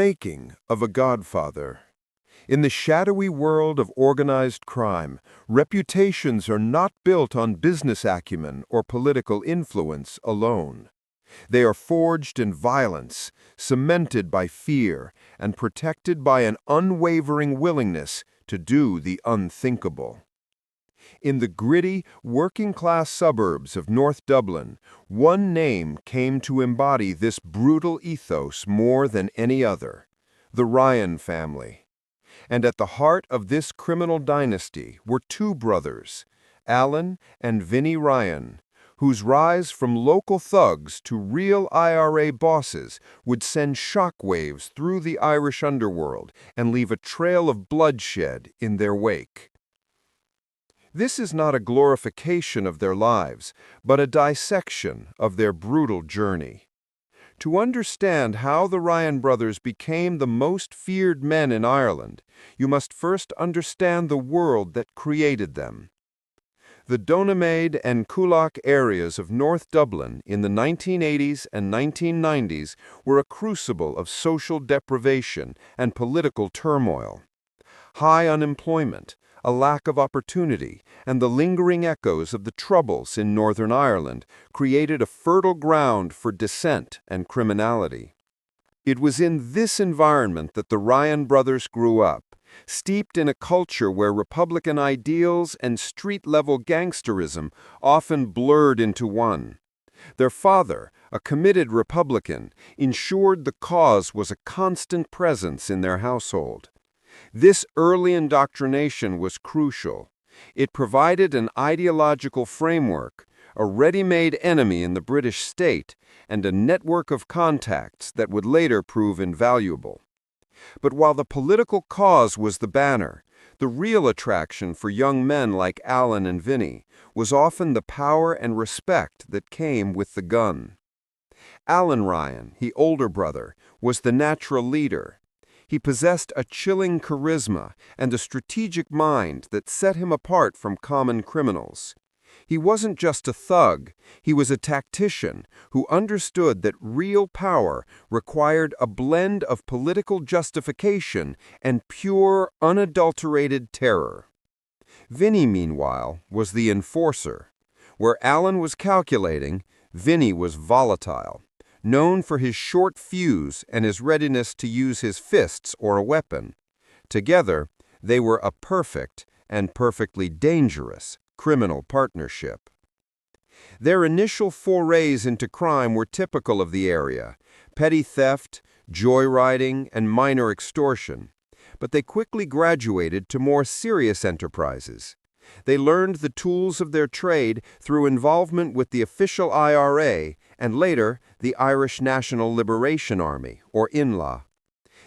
making of a Godfather. In the shadowy world of organized crime, reputations are not built on business acumen or political influence alone. They are forged in violence, cemented by fear, and protected by an unwavering willingness to do the unthinkable. In the gritty, working-class suburbs of North Dublin, one name came to embody this brutal ethos more than any other: the Ryan family. And at the heart of this criminal dynasty were two brothers, Alan and Vinnie Ryan, whose rise from local thugs to Real IRA bosses would send shockwaves through the Irish underworld and leave a trail of bloodshed in their wake. This is not a glorification of their lives, but a dissection of their brutal journey. To understand how the Ryan brothers became the most feared men in Ireland, you must first understand the world that created them. The Donemade and Coolock areas of North Dublin in the 1980s and 1990s were a crucible of social deprivation and political turmoil. High unemployment, a lack of opportunity, and the lingering echoes of the Troubles in Northern Ireland created a fertile ground for dissent and criminality. It was in this environment that the Ryan brothers grew up, steeped in a culture where Republican ideals and street-level gangsterism often blurred into one. Their father, a committed Republican, ensured the cause was a constant presence in their household. This early indoctrination was crucial. It provided an ideological framework, a ready-made enemy in the British state, and a network of contacts that would later prove invaluable. But while the political cause was the banner, the real attraction for young men like Alan and Vinnie was often the power and respect that came with the gun. Alan Ryan, the older brother, was the natural leader. He possessed a chilling charisma and a strategic mind that set him apart from common criminals. He wasn't just a thug, he was a tactician who understood that real power required a blend of political justification and pure, unadulterated terror. Vinnie, meanwhile, was the enforcer. Where Alan was calculating, Vinnie was volatile, known for his short fuse and his readiness to use his fists or a weapon. Together, they were a perfect and perfectly dangerous criminal partnership. Their initial forays into crime were typical of the area: petty theft, joyriding, and minor extortion. But they quickly graduated to more serious enterprises. They learned the tools of their trade through involvement with the official IRA and later the Irish National Liberation Army, or INLA.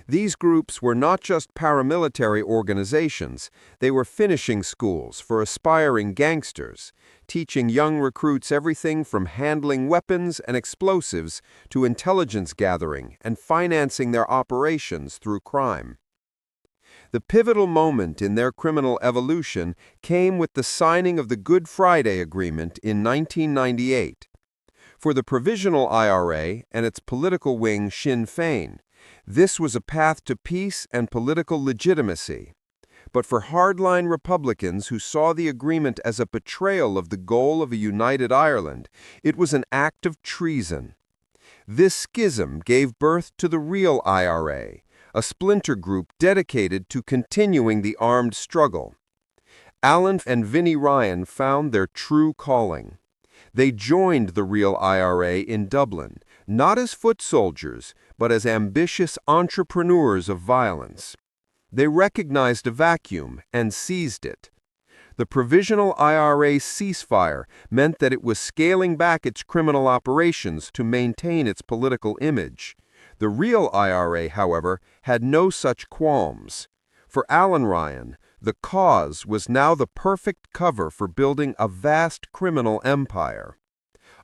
These groups were not just paramilitary organizations, they were finishing schools for aspiring gangsters, teaching young recruits everything from handling weapons and explosives to intelligence gathering and financing their operations through crime. The pivotal moment in their criminal evolution came with the signing of the Good Friday Agreement in 1998. For the Provisional IRA and its political wing Sinn Féin, this was a path to peace and political legitimacy. But for hardline Republicans who saw the agreement as a betrayal of the goal of a united Ireland, it was an act of treason. This schism gave birth to the Real IRA, a splinter group dedicated to continuing the armed struggle. Alan and Vinnie Ryan found their true calling. They joined the Real IRA in Dublin, not as foot soldiers, but as ambitious entrepreneurs of violence. They recognized a vacuum and seized it. The Provisional IRA ceasefire meant that it was scaling back its criminal operations to maintain its political image. The Real IRA, however, had no such qualms. For Alan Ryan, the cause was now the perfect cover for building a vast criminal empire.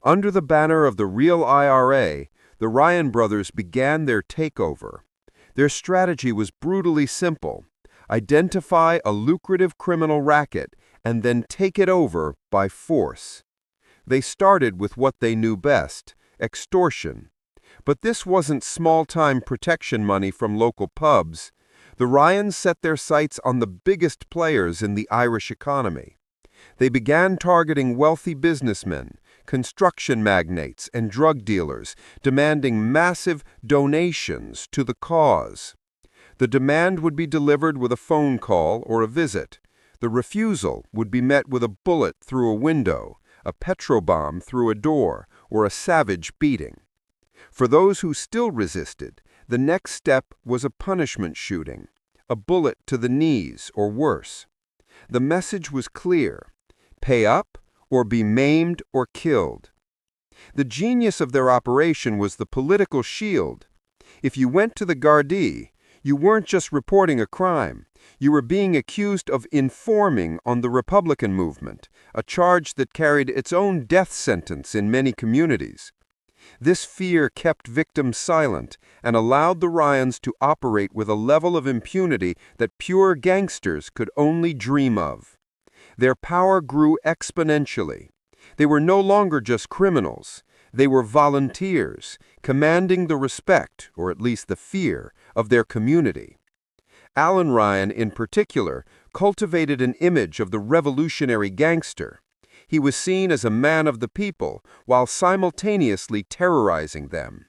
Under the banner of the Real IRA, the Ryan brothers began their takeover. Their strategy was brutally simple: identify a lucrative criminal racket and then take it over by force. They started with what they knew best: extortion. But this wasn't small-time protection money from local pubs. The Ryans set their sights on the biggest players in the Irish economy. They began targeting wealthy businessmen, construction magnates, and drug dealers, demanding massive donations to the cause. The demand would be delivered with a phone call or a visit. The refusal would be met with a bullet through a window, a petrobomb through a door, or a savage beating. For those who still resisted, the next step was a punishment shooting, a bullet to the knees or worse. The message was clear: pay up or be maimed or killed. The genius of their operation was the political shield. If you went to the Gardaí, you weren't just reporting a crime. You were being accused of informing on the Republican movement, a charge that carried its own death sentence in many communities. This fear kept victims silent and allowed the Ryans to operate with a level of impunity that pure gangsters could only dream of. Their power grew exponentially. They were no longer just criminals. They were volunteers, commanding the respect, or at least the fear, of their community. Alan Ryan, in particular, cultivated an image of the revolutionary gangster. He was seen as a man of the people, while simultaneously terrorizing them.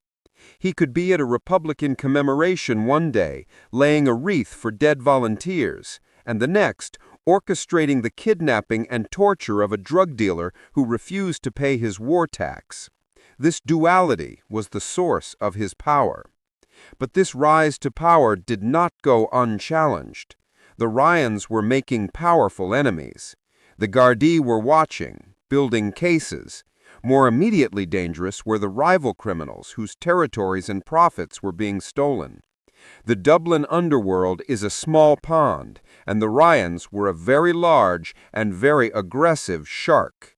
He could be at a Republican commemoration one day, laying a wreath for dead volunteers, and the next, orchestrating the kidnapping and torture of a drug dealer who refused to pay his war tax. This duality was the source of his power. But this rise to power did not go unchallenged. The Ryans were making powerful enemies. The Gardaí were watching, building cases. More immediately dangerous were the rival criminals whose territories and profits were being stolen. The Dublin Underworld is a small pond, and the Ryans were a very large and very aggressive shark.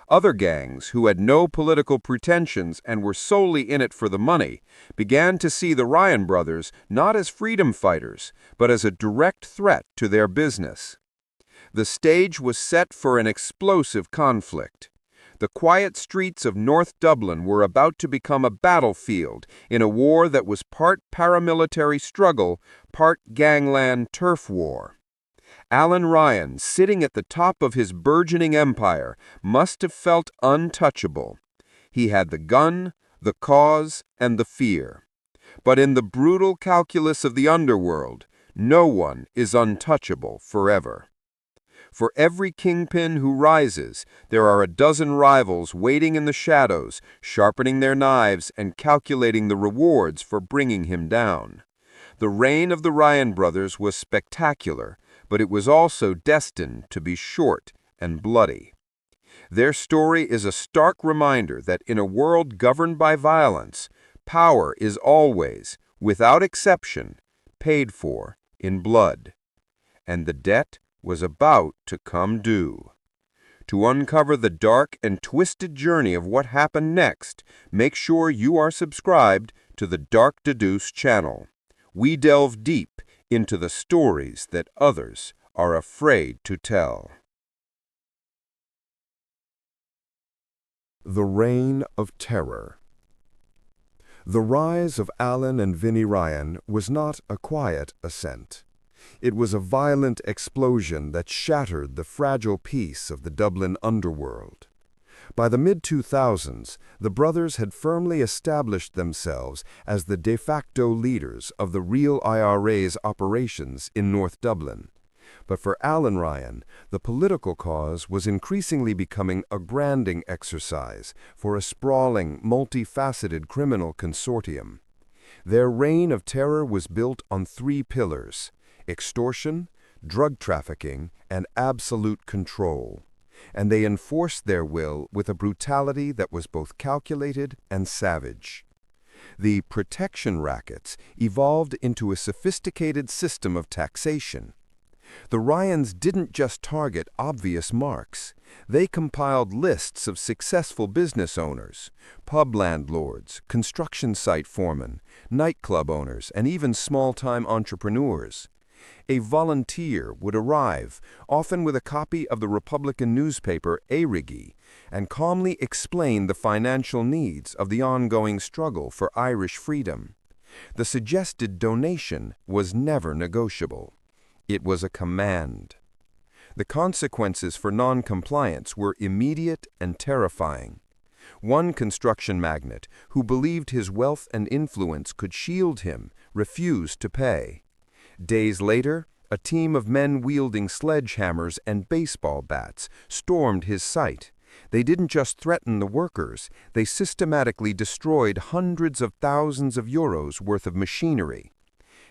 Other gangs, who had no political pretensions and were solely in it for the money, began to see the Ryan brothers not as freedom fighters, but as a direct threat to their business. The stage was set for an explosive conflict. The quiet streets of North Dublin were about to become a battlefield in a war that was part paramilitary struggle, part gangland turf war. Alan Ryan, sitting at the top of his burgeoning empire, must have felt untouchable. He had the gun, the cause, and the fear. But in the brutal calculus of the underworld, no one is untouchable forever. For every kingpin who rises, there are a dozen rivals waiting in the shadows, sharpening their knives and calculating the rewards for bringing him down. The reign of the Ryan brothers was spectacular, but it was also destined to be short and bloody. Their story is a stark reminder that in a world governed by violence, power is always, without exception, paid for in blood. And the debt was about to come due. To uncover the dark and twisted journey of what happened next, make sure you are subscribed to the Dark Deduce channel. We delve deep into the stories that others are afraid to tell. The Reign of Terror. The rise of Alan and Vinnie Ryan was not a quiet ascent. It was a violent explosion that shattered the fragile peace of the Dublin underworld. By the mid-2000s, the brothers had firmly established themselves as the de facto leaders of the Real IRA's operations in North Dublin. But for Alan Ryan, the political cause was increasingly becoming a branding exercise for a sprawling, multifaceted criminal consortium. Their reign of terror was built on three pillars: extortion, drug trafficking, and absolute control. And they enforced their will with a brutality that was both calculated and savage. The protection rackets evolved into a sophisticated system of taxation. The Ryans didn't just target obvious marks. They compiled lists of successful business owners, pub landlords, construction site foremen, nightclub owners, and even small-time entrepreneurs. A volunteer would arrive, often with a copy of the Republican newspaper Eirigi, and calmly explain the financial needs of the ongoing struggle for Irish freedom. The suggested donation was never negotiable. It was a command. The consequences for non-compliance were immediate and terrifying. One construction magnate, who believed his wealth and influence could shield him, refused to pay. Days later, a team of men wielding sledgehammers and baseball bats stormed his site. They didn't just threaten the workers, they systematically destroyed hundreds of thousands of euros worth of machinery.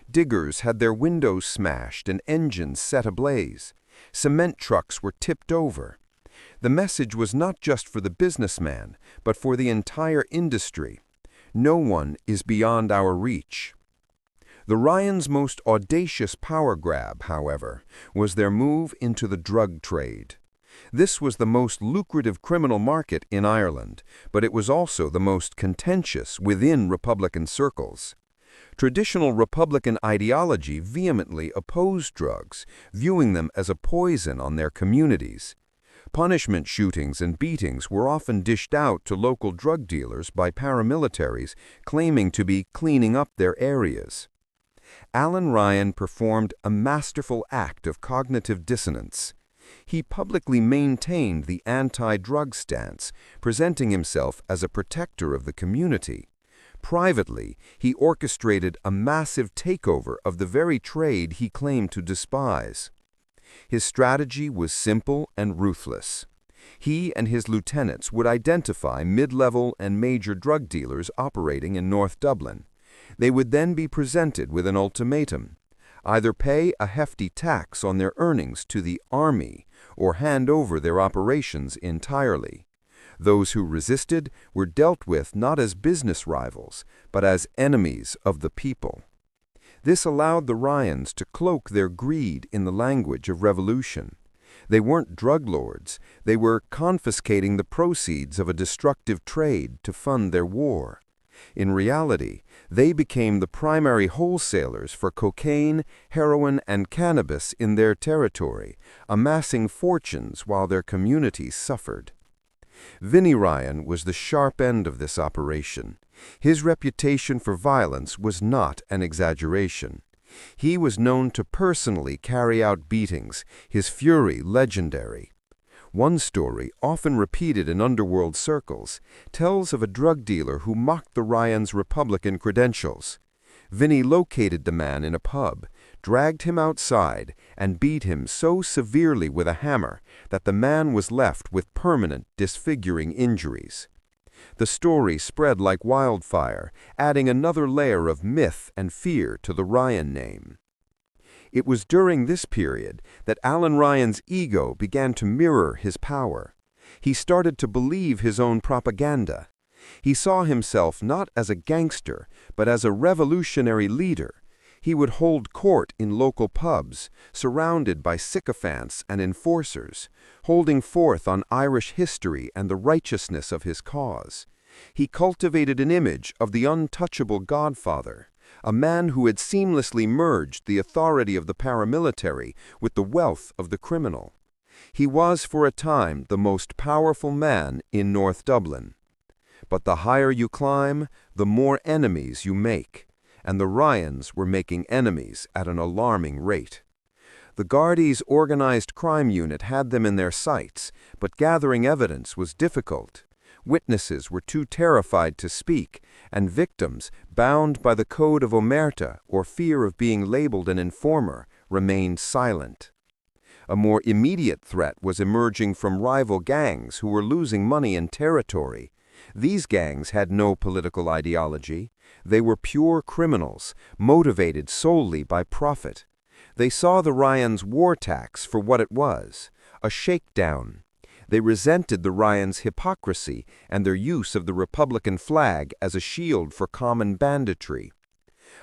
Diggers had their windows smashed and engines set ablaze. Cement trucks were tipped over. The message was not just for the businessman, but for the entire industry. No one is beyond our reach. The Ryans' most audacious power grab, however, was their move into the drug trade. This was the most lucrative criminal market in Ireland, but it was also the most contentious within Republican circles. Traditional Republican ideology vehemently opposed drugs, viewing them as a poison on their communities. Punishment shootings and beatings were often dished out to local drug dealers by paramilitaries claiming to be cleaning up their areas. Alan Ryan performed a masterful act of cognitive dissonance. He publicly maintained the anti-drug stance, presenting himself as a protector of the community. Privately, he orchestrated a massive takeover of the very trade he claimed to despise. His strategy was simple and ruthless. He and his lieutenants would identify mid-level and major drug dealers operating in North Dublin. They would then be presented with an ultimatum: either pay a hefty tax on their earnings to the army or hand over their operations entirely. Those who resisted were dealt with not as business rivals, but as enemies of the people. This allowed the Ryans to cloak their greed in the language of revolution. They weren't drug lords, they were confiscating the proceeds of a destructive trade to fund their war. In reality, they became the primary wholesalers for cocaine, heroin, and cannabis in their territory, amassing fortunes while their communities suffered. Vinnie Ryan was the sharp end of this operation. His reputation for violence was not an exaggeration. He was known to personally carry out beatings, his fury legendary. One story, often repeated in underworld circles, tells of a drug dealer who mocked the Ryans' Republican credentials. Vinnie located the man in a pub, dragged him outside, and beat him so severely with a hammer that the man was left with permanent, disfiguring injuries. The story spread like wildfire, adding another layer of myth and fear to the Ryan name. It was during this period that Alan Ryan's ego began to mirror his power. He started to believe his own propaganda. He saw himself not as a gangster, but as a revolutionary leader. He would hold court in local pubs, surrounded by sycophants and enforcers, holding forth on Irish history and the righteousness of his cause. He cultivated an image of the untouchable Godfather, a man who had seamlessly merged the authority of the paramilitary with the wealth of the criminal. He was for a time the most powerful man in North Dublin. But the higher you climb, the more enemies you make, and the Ryans were making enemies at an alarming rate. The Gardaí's organized crime unit had them in their sights, but gathering evidence was difficult. Witnesses were too terrified to speak, and victims, bound by the code of omerta or fear of being labeled an informer, remained silent. A more immediate threat was emerging from rival gangs who were losing money and territory. These gangs had no political ideology. They were pure criminals, motivated solely by profit. They saw the Ryans' war tax for what it was, a shakedown. They resented the Ryans' hypocrisy and their use of the Republican flag as a shield for common banditry.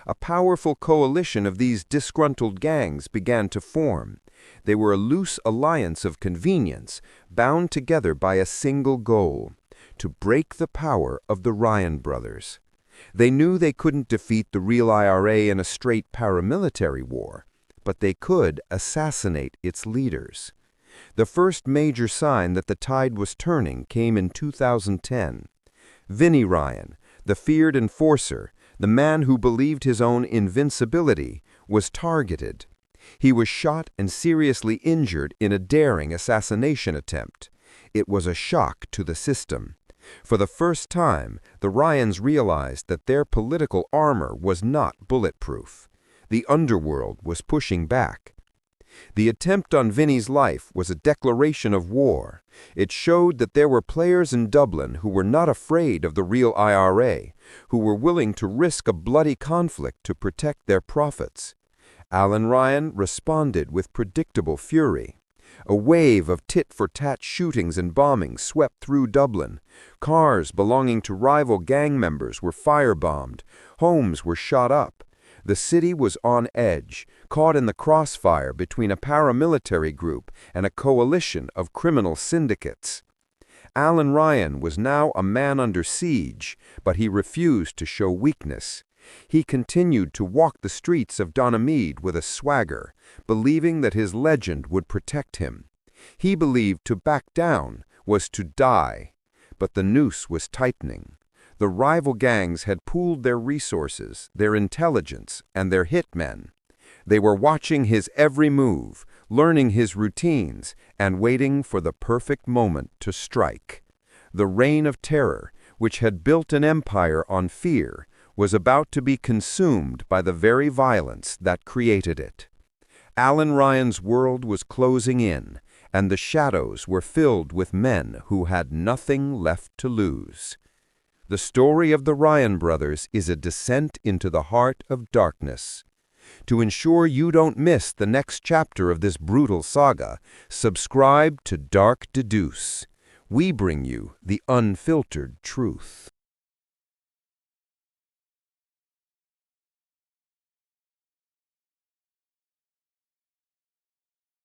A powerful coalition of these disgruntled gangs began to form. They were a loose alliance of convenience, bound together by a single goal: to break the power of the Ryan brothers. They knew they couldn't defeat the Real IRA in a straight paramilitary war, but they could assassinate its leaders. The first major sign that the tide was turning came in 2010. Vinnie Ryan, the feared enforcer, the man who believed his own invincibility, was targeted. He was shot and seriously injured in a daring assassination attempt. It was a shock to the system. For the first time, the Ryans realized that their political armor was not bulletproof. The Underworld was pushing back. The attempt on Vinnie's life was a declaration of war. It showed that there were players in Dublin who were not afraid of the Real IRA, who were willing to risk a bloody conflict to protect their profits. Alan Ryan responded with predictable fury. A wave of tit-for-tat shootings and bombings swept through Dublin. Cars belonging to rival gang members were firebombed. Homes were shot up. The city was on edge, caught in the crossfire between a paramilitary group and a coalition of criminal syndicates. Alan Ryan was now a man under siege, but he refused to show weakness. He continued to walk the streets of Donemead with a swagger, believing that his legend would protect him. He believed to back down was to die, but the noose was tightening. The rival gangs had pooled their resources, their intelligence, and their hitmen. They were watching his every move, learning his routines, and waiting for the perfect moment to strike. The reign of terror, which had built an empire on fear, was about to be consumed by the very violence that created it. Alan Ryan's world was closing in, and the shadows were filled with men who had nothing left to lose. The story of the Ryan brothers is a descent into the heart of darkness. To ensure you don't miss the next chapter of this brutal saga, subscribe to Dark Deduce. We bring you the unfiltered truth.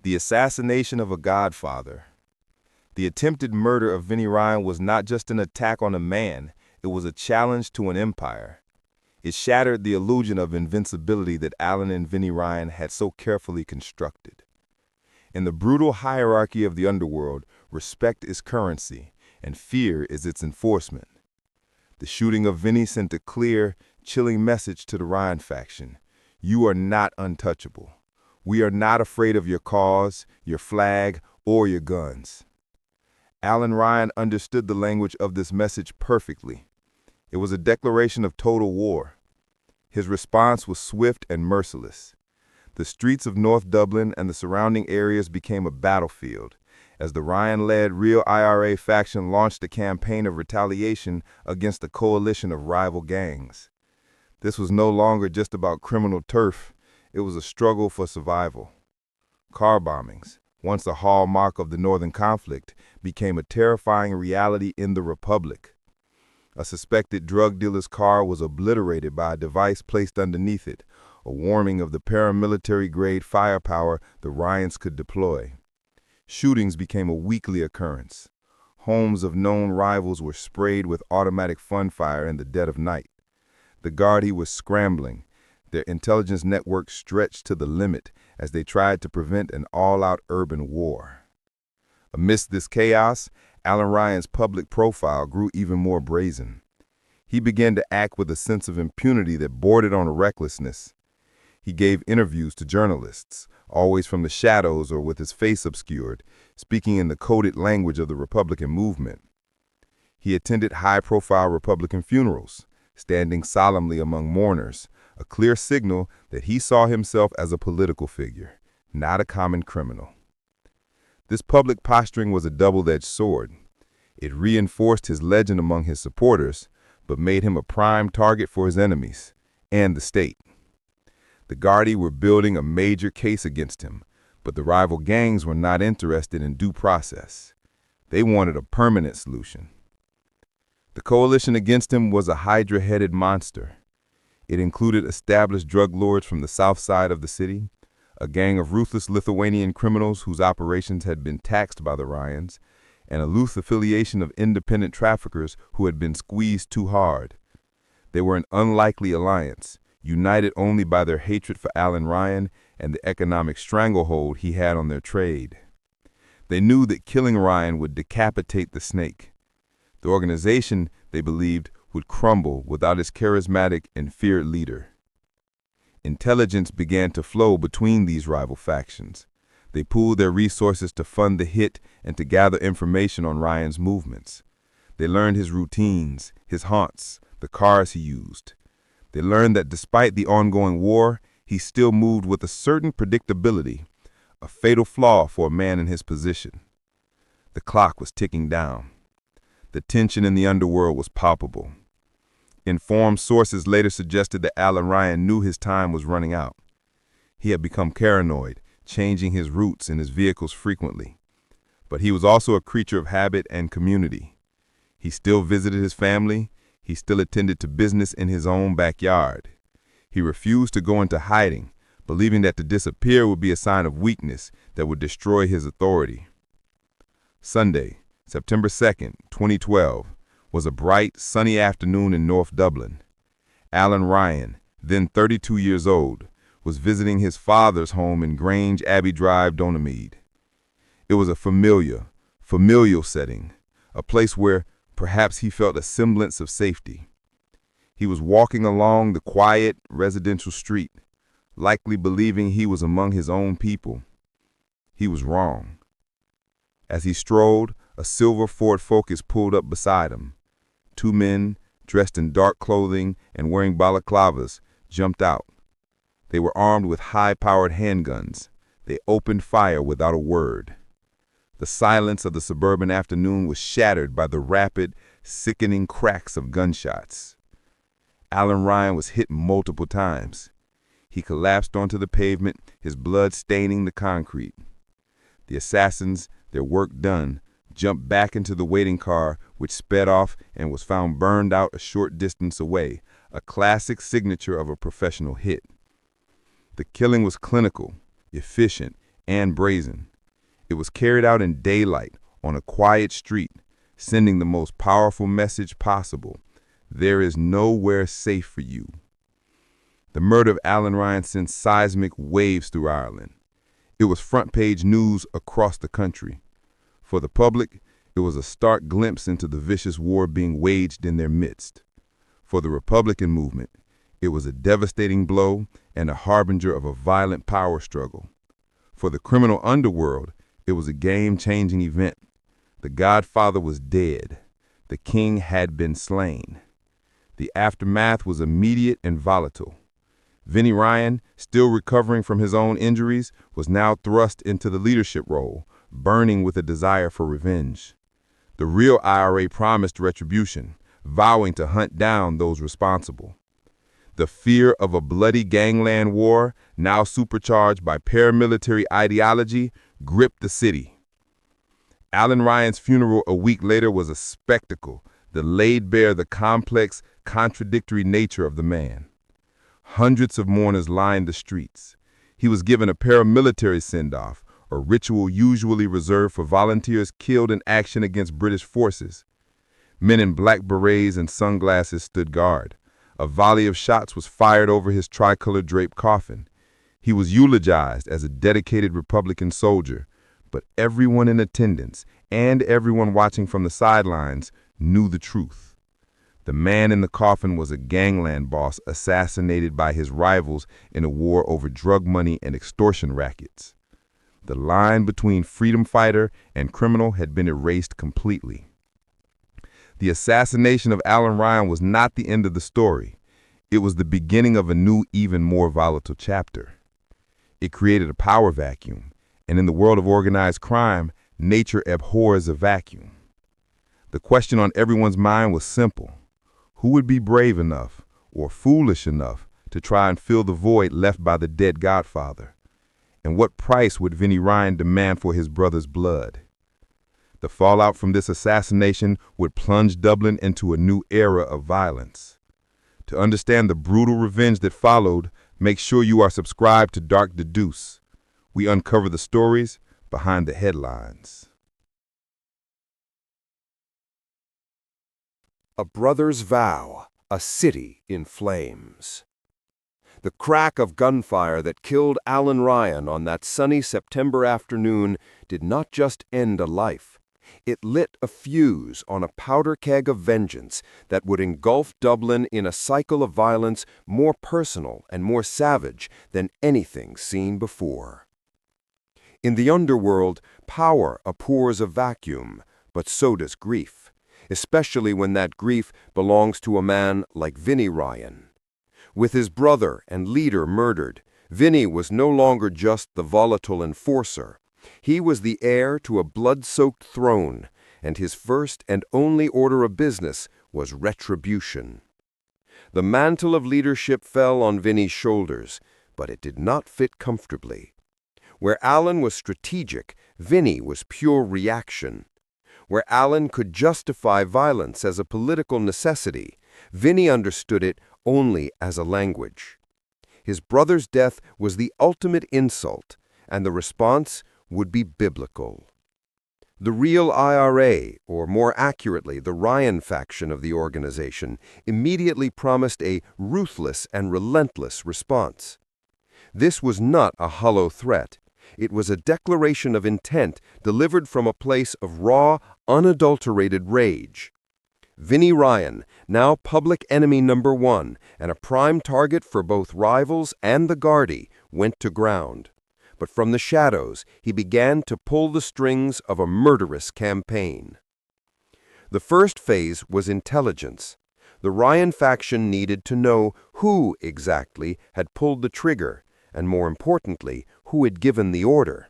The assassination of a godfather. The attempted murder of Vinnie Ryan was not just an attack on a man, it was a challenge to an empire. It shattered the illusion of invincibility that Alan and Vinnie Ryan had so carefully constructed. In the brutal hierarchy of the underworld, respect is currency, and fear is its enforcement. The shooting of Vinnie sent a clear, chilling message to the Ryan faction. You are not untouchable. We are not afraid of your cause, your flag, or your guns. Alan Ryan understood the language of this message perfectly. It was a declaration of total war. His response was swift and merciless. The streets of North Dublin and the surrounding areas became a battlefield, as the Ryan-led Real IRA faction launched a campaign of retaliation against a coalition of rival gangs. This was no longer just about criminal turf, it was a struggle for survival. Car bombings, once a hallmark of the northern conflict, became a terrifying reality in the Republic. A suspected drug dealer's car was obliterated by a device placed underneath it, a warning of the paramilitary-grade firepower the Ryans could deploy. Shootings became a weekly occurrence. Homes of known rivals were sprayed with automatic funfire in the dead of night. The Gardaí was scrambling, their intelligence network stretched to the limit as they tried to prevent an all-out urban war. Amidst this chaos, Alan Ryan's public profile grew even more brazen. He began to act with a sense of impunity that bordered on recklessness. He gave interviews to journalists, always from the shadows or with his face obscured, speaking in the coded language of the Republican movement. He attended high-profile Republican funerals, standing solemnly among mourners, a clear signal that he saw himself as a political figure, not a common criminal. This public posturing was a double-edged sword. It reinforced his legend among his supporters, but made him a prime target for his enemies and the state. The Gardaí were building a major case against him, but the rival gangs were not interested in due process. They wanted a permanent solution. The coalition against him was a hydra-headed monster. It included established drug lords from the south side of the city, a gang of ruthless Lithuanian criminals whose operations had been taxed by the Ryans, and a loose affiliation of independent traffickers who had been squeezed too hard. They were an unlikely alliance, united only by their hatred for Alan Ryan and the economic stranglehold he had on their trade. They knew that killing Ryan would decapitate the snake. The organization, they believed, would crumble without its charismatic and feared leader. Intelligence began to flow between these rival factions. They pooled their resources to fund the hit and to gather information on Ryan's movements. They learned his routines, his haunts, the cars he used. They learned that despite the ongoing war, he still moved with a certain predictability, a fatal flaw for a man in his position. The clock was ticking down. The tension in the underworld was palpable. Informed sources later suggested that Alan Ryan knew his time was running out. He had become paranoid, changing his routes and his vehicles frequently. But he was also a creature of habit and community. He still visited his family. He still attended to business in his own backyard. He refused to go into hiding, believing that to disappear would be a sign of weakness that would destroy his authority. Sunday, September 2nd, 2012, was a bright, sunny afternoon in North Dublin. Alan Ryan, then 32 years old, was visiting his father's home in Grange Abbey Drive, Donemead. It was a familial setting, a place where perhaps he felt a semblance of safety. He was walking along the quiet residential street, likely believing he was among his own people. He was wrong. As he strolled, a silver Ford Focus pulled up beside him. Two men, dressed in dark clothing and wearing balaclavas, jumped out. They were armed with high-powered handguns. They opened fire without a word. The silence of the suburban afternoon was shattered by the rapid, sickening cracks of gunshots. Alan Ryan was hit multiple times. He collapsed onto the pavement, his blood staining the concrete. The assassins, their work done, jumped back into the waiting car, which sped off and was found burned out a short distance away, a classic signature of a professional hit. The killing was clinical, efficient, and brazen. It was carried out in daylight, on a quiet street, sending the most powerful message possible. There is nowhere safe for you. The murder of Alan Ryan sent seismic waves through Ireland. It was front-page news across the country. For the public, it was a stark glimpse into the vicious war being waged in their midst. For the Republican movement, it was a devastating blow and a harbinger of a violent power struggle. For the criminal underworld, it was a game-changing event. The Godfather was dead. The king had been slain. The aftermath was immediate and volatile. Vinnie Ryan, still recovering from his own injuries, was now thrust into the leadership role, burning with a desire for revenge. The Real IRA promised retribution, vowing to hunt down those responsible. The fear of a bloody gangland war, now supercharged by paramilitary ideology, gripped the city. Alan Ryan's funeral a week later was a spectacle that laid bare the complex, contradictory nature of the man. Hundreds of mourners lined the streets. He was given a paramilitary send-off, a ritual usually reserved for volunteers killed in action against British forces. Men in black berets and sunglasses stood guard. A volley of shots was fired over his tricolor-draped coffin. He was eulogized as a dedicated Republican soldier, but everyone in attendance and everyone watching from the sidelines knew the truth. The man in the coffin was a Gangland boss assassinated by his rivals in a war over drug money and extortion rackets. The line between freedom fighter and criminal had been erased completely. The assassination of Alan Ryan was not the end of the story. It was the beginning of a new, even more volatile chapter. It created a power vacuum, and in the world of organized crime, nature abhors a vacuum. The question on everyone's mind was simple. Who would be brave enough or foolish enough to try and fill the void left by the dead Godfather? And what price would Vinnie Ryan demand for his brother's blood? The fallout from this assassination would plunge Dublin into a new era of violence. To understand the brutal revenge that followed, make sure you are subscribed to Dark Deduce. We uncover the stories behind the headlines. A brother's vow, a city in flames. The crack of gunfire that killed Alan Ryan on that sunny September afternoon did not just end a life. It lit a fuse on a powder keg of vengeance that would engulf Dublin in a cycle of violence more personal and more savage than anything seen before. In the underworld, power abhors a vacuum, but so does grief, especially when that grief belongs to a man like Vinnie Ryan. With his brother and leader murdered, Vinnie was no longer just the volatile enforcer. He was the heir to a blood-soaked throne, and his first and only order of business was retribution. The mantle of leadership fell on Vinnie's shoulders, but it did not fit comfortably. Where Alan was strategic, Vinnie was pure reaction. Where Alan could justify violence as a political necessity, Vinnie understood it only as a language. His brother's death was the ultimate insult, and the response would be biblical. The Real IRA, or more accurately, the Ryan faction of the organization, immediately promised a ruthless and relentless response. This was not a hollow threat. It was a declaration of intent delivered from a place of raw, unadulterated rage. Vinnie Ryan, now public enemy number one and a prime target for both rivals and the Gardaí, went to ground. But from the shadows, he began to pull the strings of a murderous campaign. The first phase was intelligence. The Ryan faction needed to know who exactly had pulled the trigger, and more importantly, who had given the order.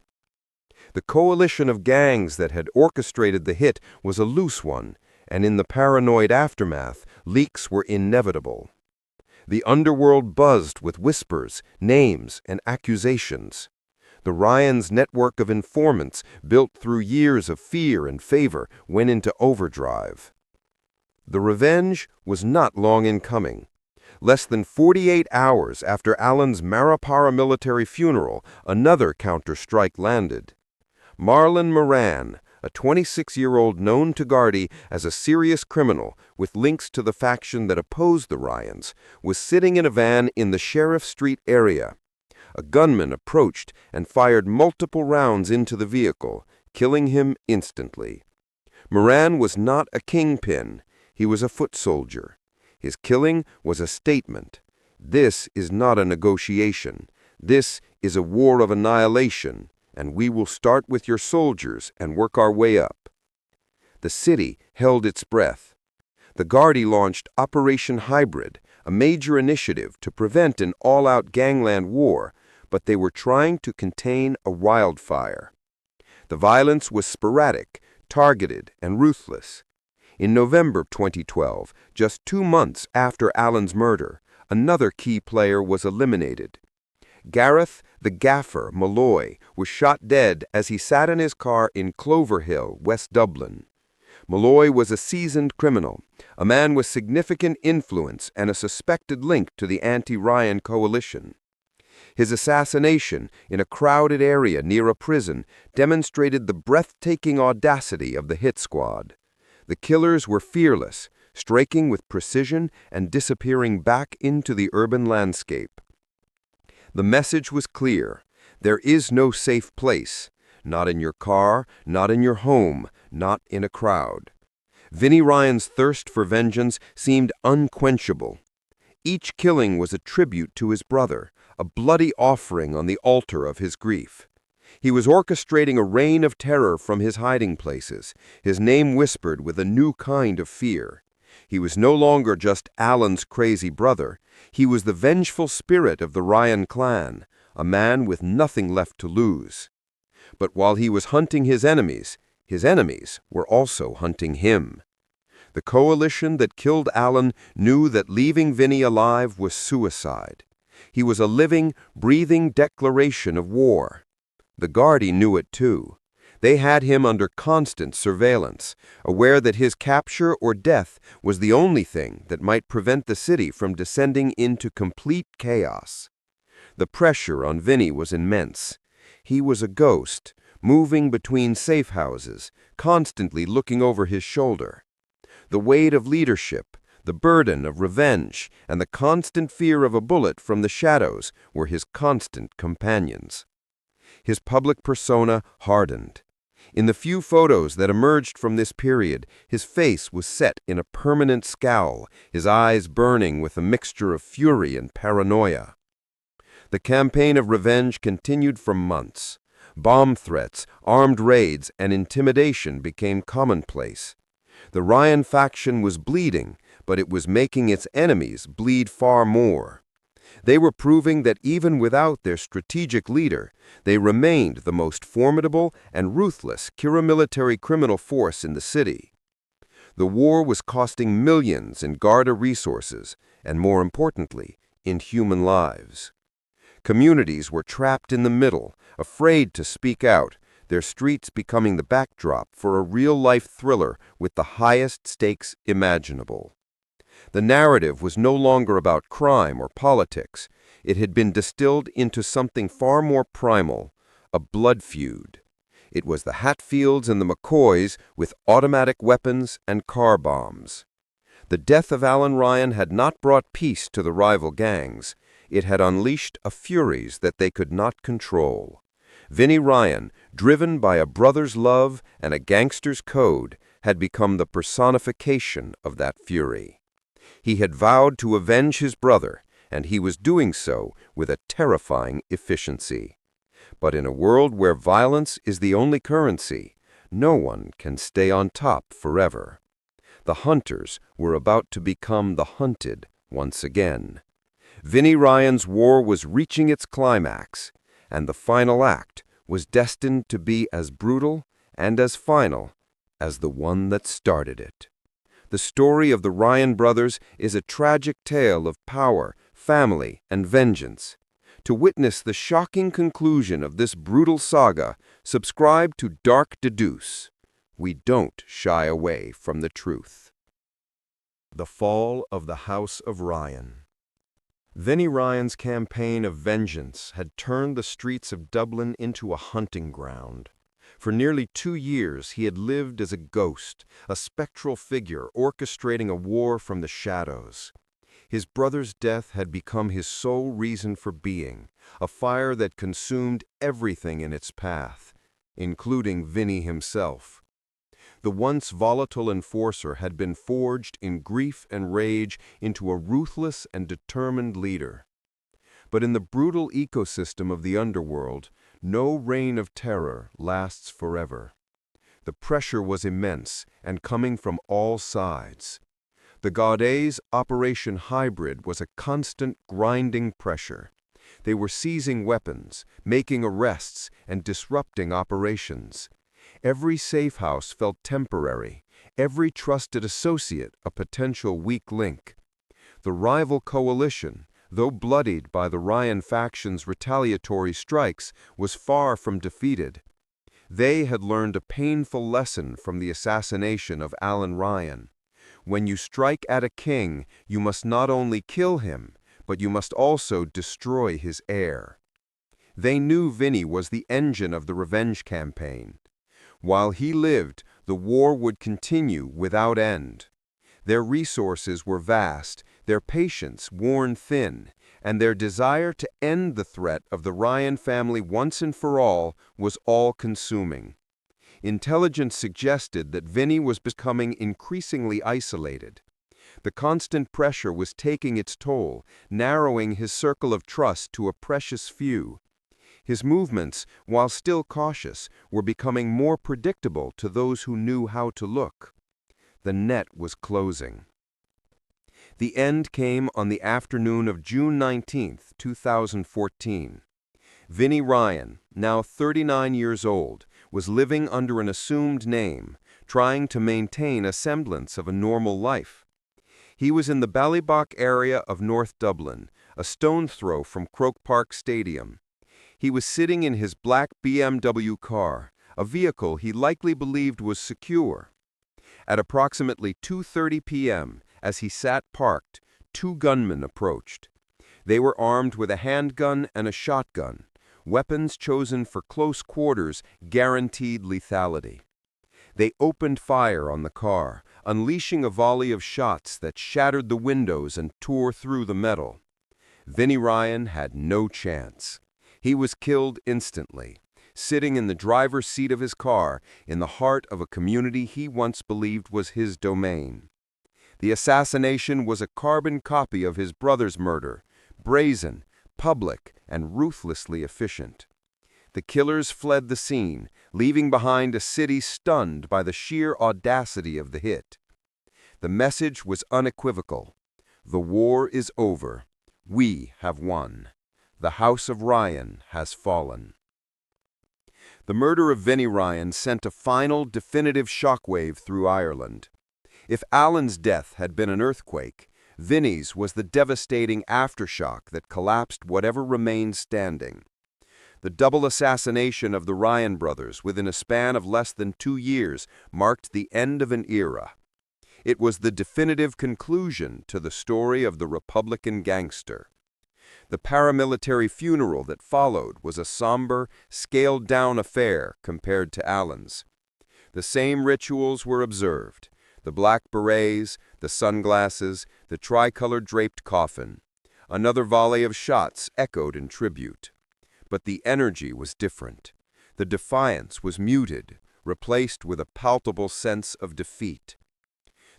The coalition of gangs that had orchestrated the hit was a loose one, and in the paranoid aftermath, leaks were inevitable. The underworld buzzed with whispers, names, and accusations. The Ryans' network of informants, built through years of fear and favor, went into overdrive. The revenge was not long in coming. Less than 48 hours after Alan's Marapara military funeral, another counter-strike landed. Marlon Moran, a 26-year-old known to Gardaí as a serious criminal with links to the faction that opposed the Ryans, was sitting in a van in the Sheriff Street area. A gunman approached and fired multiple rounds into the vehicle, killing him instantly. Moran was not a kingpin. He was a foot soldier. His killing was a statement. This is not a negotiation. This is a war of annihilation, and we will start with your soldiers and work our way up. The city held its breath. The Gardaí launched Operation Hybrid, a major initiative to prevent an all-out gangland war, but they were trying to contain a wildfire. The violence was sporadic, targeted, and ruthless. In November 2012, just 2 months after Alan's murder, another key player was eliminated. Gareth the Gaffer Malloy was shot dead as he sat in his car in Cloverhill, West Dublin. Malloy was a seasoned criminal, a man with significant influence and a suspected link to the anti-Ryan coalition. His assassination in a crowded area near a prison demonstrated the breathtaking audacity of the hit squad. The killers were fearless, striking with precision and disappearing back into the urban landscape. The message was clear. There is no safe place. Not in your car, not in your home, not in a crowd. Vinnie Ryan's thirst for vengeance seemed unquenchable. Each killing was a tribute to his brother, a bloody offering on the altar of his grief. He was orchestrating a reign of terror from his hiding places, his name whispered with a new kind of fear. He was no longer just Alan's crazy brother. He was the vengeful spirit of the Ryan clan, a man with nothing left to lose. But while he was hunting his enemies were also hunting him. The coalition that killed Alan knew that leaving Vinnie alive was suicide. He was a living, breathing declaration of war. The Gardaí knew it too. They had him under constant surveillance, aware that his capture or death was the only thing that might prevent the city from descending into complete chaos. The pressure on Vinnie was immense. He was a ghost, moving between safe houses, constantly looking over his shoulder. The weight of leadership, The burden of revenge and the constant fear of a bullet from the shadows were his constant companions. His public persona hardened. In the few photos that emerged from this period, his face was set in a permanent scowl, his eyes burning with a mixture of fury and paranoia. The campaign of revenge continued for months. Bomb threats, armed raids, and intimidation became commonplace. The Ryan faction was bleeding, but it was making its enemies bleed far more. They were proving that even without their strategic leader, they remained the most formidable and ruthless military criminal force in the city. The war was costing millions in Garda resources, and more importantly, in human lives. Communities were trapped in the middle, afraid to speak out, their streets becoming the backdrop for a real-life thriller with the highest stakes imaginable. The narrative was no longer about crime or politics. It had been distilled into something far more primal, a blood feud. It was the Hatfields and the McCoys with automatic weapons and car bombs. The death of Alan Ryan had not brought peace to the rival gangs. It had unleashed a furies that they could not control. Vinnie Ryan, driven by a brother's love and a gangster's code, had become the personification of that fury. He had vowed to avenge his brother, and he was doing so with a terrifying efficiency. But in a world where violence is the only currency, no one can stay on top forever. The hunters were about to become the hunted once again. Vinnie Ryan's war was reaching its climax, and the final act was destined to be as brutal and as final as the one that started it. The story of the Ryan brothers is a tragic tale of power, family, and vengeance. To witness the shocking conclusion of this brutal saga, subscribe to Dark Deduce. We don't shy away from the truth. The Fall of the House of Ryan. Vinnie Ryan's campaign of vengeance had turned the streets of Dublin into a hunting ground. For nearly 2 years he had lived as a ghost, a spectral figure orchestrating a war from the shadows. His brother's death had become his sole reason for being, a fire that consumed everything in its path, including Vinnie himself. The once volatile enforcer had been forged in grief and rage into a ruthless and determined leader. But in the brutal ecosystem of the underworld, no reign of terror lasts forever. The pressure was immense and coming from all sides. The Gaudet's Operation Hybrid was a constant grinding pressure. They were seizing weapons, making arrests, and disrupting operations. Every safe house felt temporary, every trusted associate a potential weak link. The rival coalition, though bloodied by the Ryan faction's retaliatory strikes, was far from defeated. They had learned a painful lesson from the assassination of Alan Ryan. When you strike at a king, you must not only kill him, but you must also destroy his heir. They knew Vinnie was the engine of the revenge campaign. While he lived, the war would continue without end. Their resources were vast, their patience worn thin, and their desire to end the threat of the Ryan family once and for all was all-consuming. Intelligence suggested that Vinnie was becoming increasingly isolated. The constant pressure was taking its toll, narrowing his circle of trust to a precious few. His movements, while still cautious, were becoming more predictable to those who knew how to look. The net was closing. The end came on the afternoon of June 19, 2014. Vinnie Ryan, now 39 years old, was living under an assumed name, trying to maintain a semblance of a normal life. He was in the Ballybock area of North Dublin, a stone's throw from Croke Park Stadium. He was sitting in his black BMW car, a vehicle he likely believed was secure. At approximately 2:30 p.m., as he sat parked, 2 gunmen approached. They were armed with a handgun and a shotgun, weapons chosen for close quarters, guaranteed lethality. They opened fire on the car, unleashing a volley of shots that shattered the windows and tore through the metal. Vinnie Ryan had no chance. He was killed instantly, sitting in the driver's seat of his car in the heart of a community he once believed was his domain. The assassination was a carbon copy of his brother's murder, brazen, public, and ruthlessly efficient. The killers fled the scene, leaving behind a city stunned by the sheer audacity of the hit. The message was unequivocal. The war is over. We have won. The House of Ryan has fallen. The murder of Vinnie Ryan sent a final, definitive shockwave through Ireland. If Alan's death had been an earthquake, Vinnie's was the devastating aftershock that collapsed whatever remained standing. The double assassination of the Ryan brothers within a span of less than 2 years marked the end of an era. It was the definitive conclusion to the story of the Republican gangster. The paramilitary funeral that followed was a somber, scaled-down affair compared to Alan's. The same rituals were observed: the black berets, the sunglasses, the tricolored draped coffin. Another volley of shots echoed in tribute. But the energy was different. The defiance was muted, replaced with a palpable sense of defeat.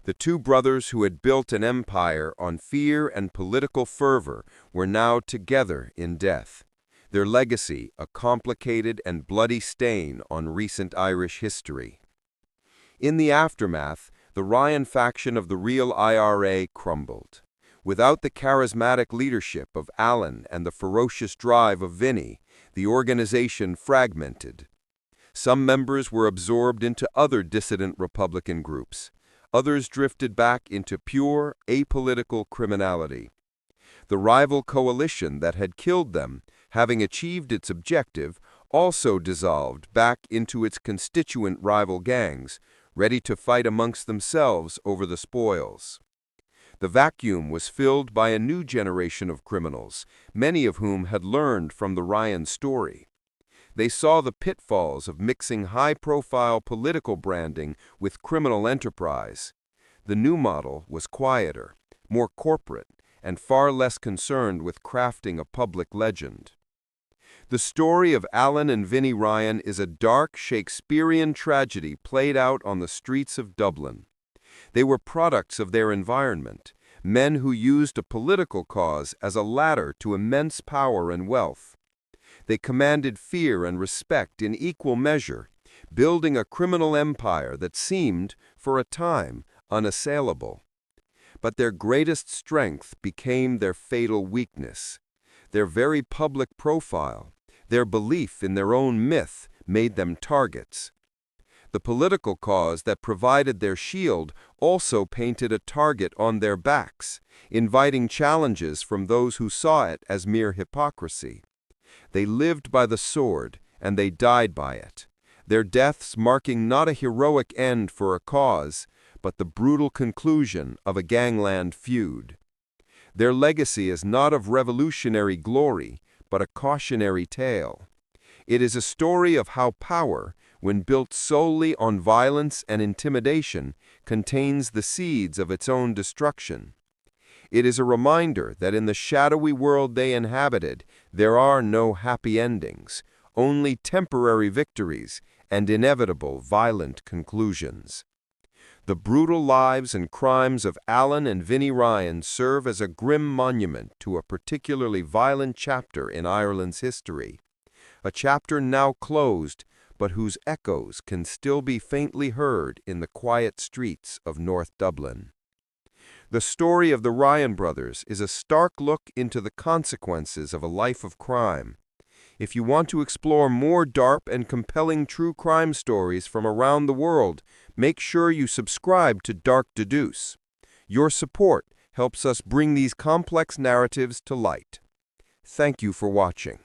The two brothers who had built an empire on fear and political fervor were now together in death, their legacy a complicated and bloody stain on recent Irish history. In the aftermath, the Ryan faction of the Real IRA crumbled. Without the charismatic leadership of Alan and the ferocious drive of Vinnie, the organization fragmented. Some members were absorbed into other dissident Republican groups. Others drifted back into pure, apolitical criminality. The rival coalition that had killed them, having achieved its objective, also dissolved back into its constituent rival gangs, ready to fight amongst themselves over the spoils. The vacuum was filled by a new generation of criminals, many of whom had learned from the Ryan story. They saw the pitfalls of mixing high-profile political branding with criminal enterprise. The new model was quieter, more corporate, and far less concerned with crafting a public legend. The story of Alan and Vinnie Ryan is a dark Shakespearean tragedy played out on the streets of Dublin. They were products of their environment, men who used a political cause as a ladder to immense power and wealth. They commanded fear and respect in equal measure, building a criminal empire that seemed, for a time, unassailable. But their greatest strength became their fatal weakness. Their very public profile, their belief in their own myth, made them targets. The political cause that provided their shield also painted a target on their backs, inviting challenges from those who saw it as mere hypocrisy. They lived by the sword, and they died by it, their deaths marking not a heroic end for a cause, but the brutal conclusion of a gangland feud. Their legacy is not of revolutionary glory, but a cautionary tale. It is a story of how power, when built solely on violence and intimidation, contains the seeds of its own destruction. It is a reminder that in the shadowy world they inhabited, there are no happy endings, only temporary victories and inevitable violent conclusions. The brutal lives and crimes of Alan and Vinnie Ryan serve as a grim monument to a particularly violent chapter in Ireland's history, a chapter now closed, but whose echoes can still be faintly heard in the quiet streets of North Dublin. The story of the Ryan brothers is a stark look into the consequences of a life of crime. If you want to explore more dark and compelling true crime stories from around the world, make sure you subscribe to Deduce. Your support helps us bring these complex narratives to light. Thank you for watching.